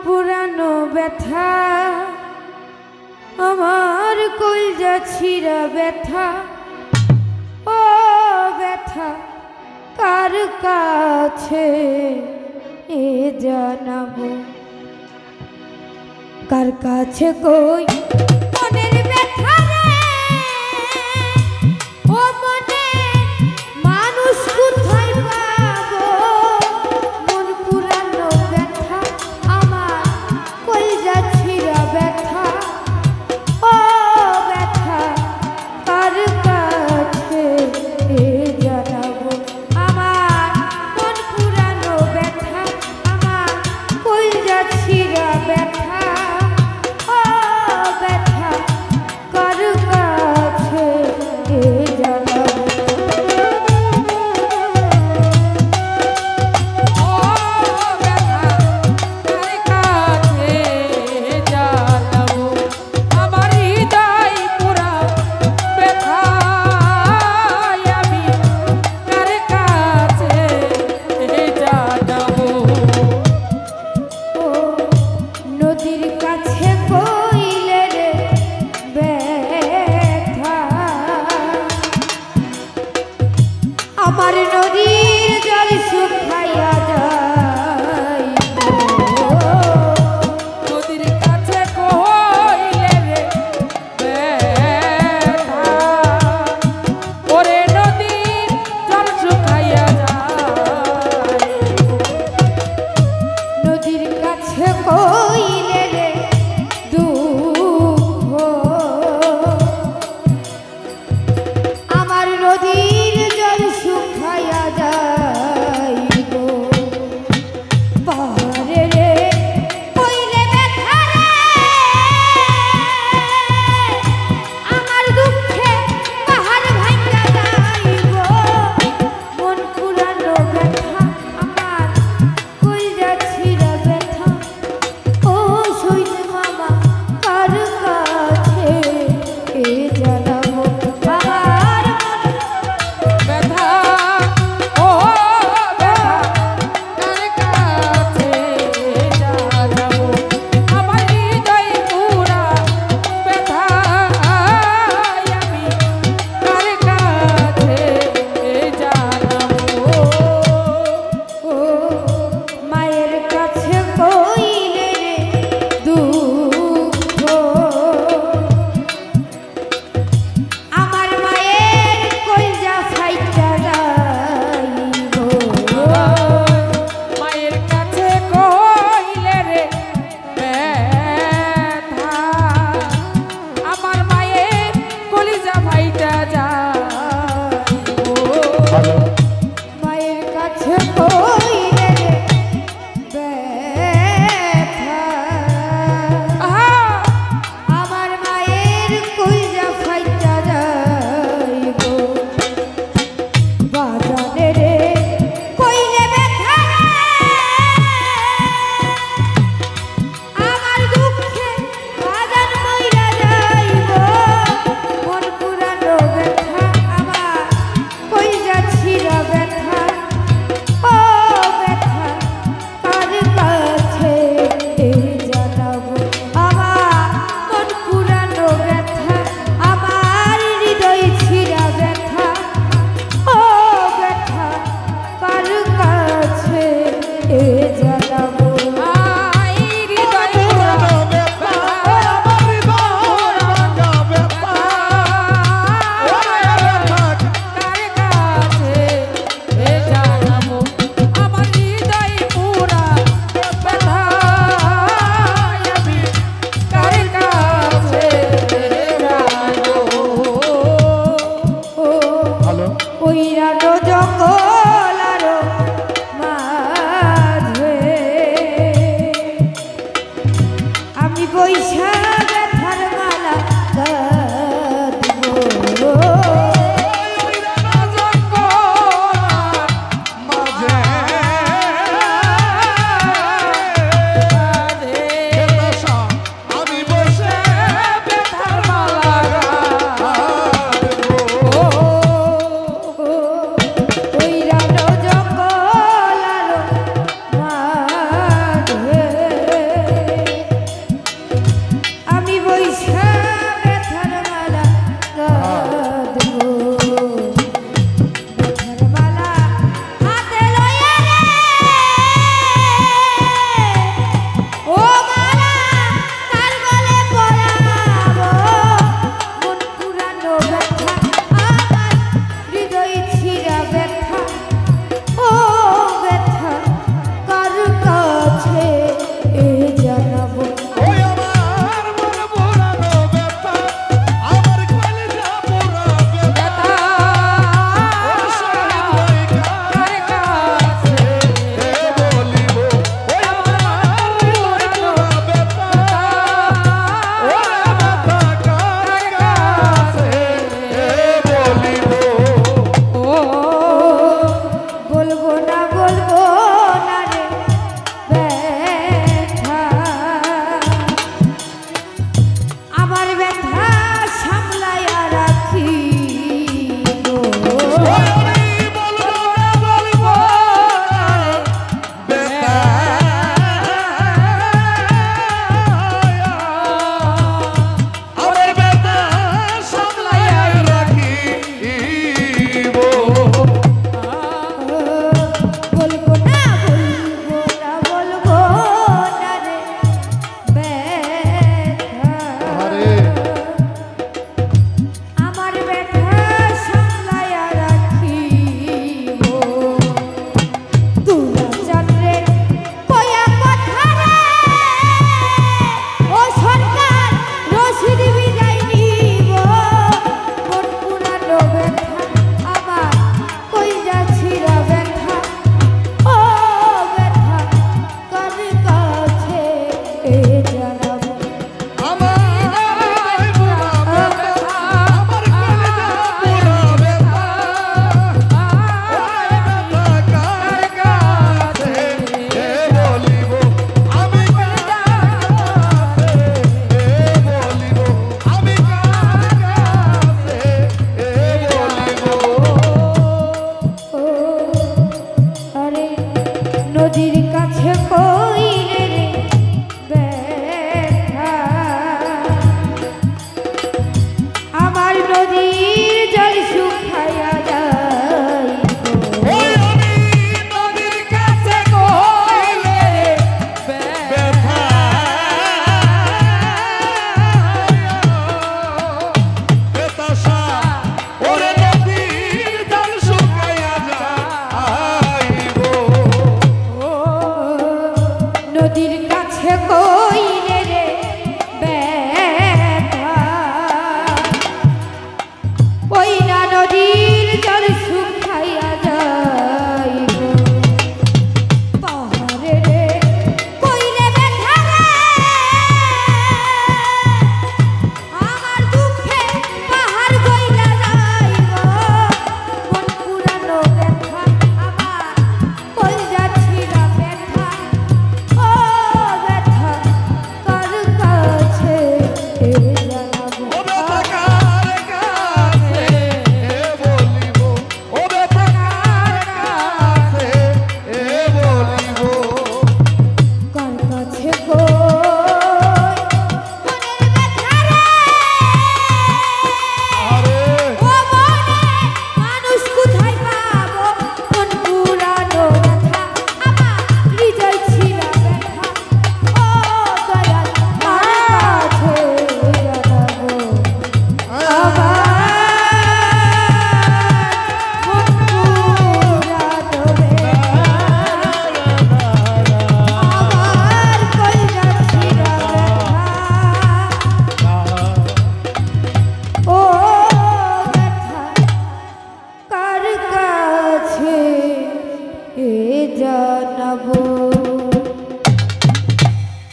পুরানো ব্যথা আমার কলজা ছিঁড়া ব্যথা ও ব্যথা কার কাছে এ জানাবো কার কাছে কই মনের ব্যথা রে ও মনে মানুষ কোথায় পাবো মন পুরানো ব্যথা আমার কলজা ছিঁড়া ব্যথা ও ব্যথা কার কাছে এ জানাবো আমার মন পুরানো ব্যথা আমার কলজা ছিঁড়া ব্যথা ও ব্যথা কার কাছে এ জানাবো আমার নদীর জল শুকাইয়া যায় নদীর কাছে কইলে রে ব্যথা ওরে নদীর জল শুকাইয়া যায় নদীর কাছে কইলে রে দুঃখ আমার নদীর জল শুকাইয়া যাইব পাহাড়ে রে কইলে ব্যথা রে আমার দুঃখে পাহাড় ভাঙা যাইব মন পুরানো ব্যথা আমার কলজা ছিঁড়া ব্যথা ও সইজ মামা কার কাছে এ জানাবো আমার ব্যথা ও ব্যথা কার কাছে জানাবো আমার হৃদয় পুরা ব্যথা আমি কার কাছে জানাবো ও মায়ের কাছে কইলে রে দুঃখ আমার মায়ের কলজা ফাইটা যাইব মায়ের কাছে কইলে রে ব্যথা আমার মায়ের কলজা ফাইটা যাইব মায়ের কাছে কইলে রে ব্যথা আমার মায়ের কলজা ফাইটা যাইব বাজারে রে কইলে ব্যথা আমার দুঃখে বাজার মইরা যাইব মন পুরানো ব্যথা আমার কলজা ছিঁড়া ব্যথা ও ব্যথা কার কাছে এ জানাবো আমার মন পুরানো ব্যথা আমার হৃদয় ছিঁড়া ব্যথা ও ব্যথা কার কাছে এ জানাবো হৃদয় পুরানো ব্যথা কার কাছে এ জানাবো আমার হৃদয় পুরা ব্যথা আমি কার কাছে জানাবো হ্যালো ওই রানো জঙ্গল আরো মাঝে আমি বৈশা ব্যথার মালা গাঁথবো মাঝে আমি বসে ব্যথার মালা গাঁথবো ওই রানো জঙ্গল আরো মাঝে থেকো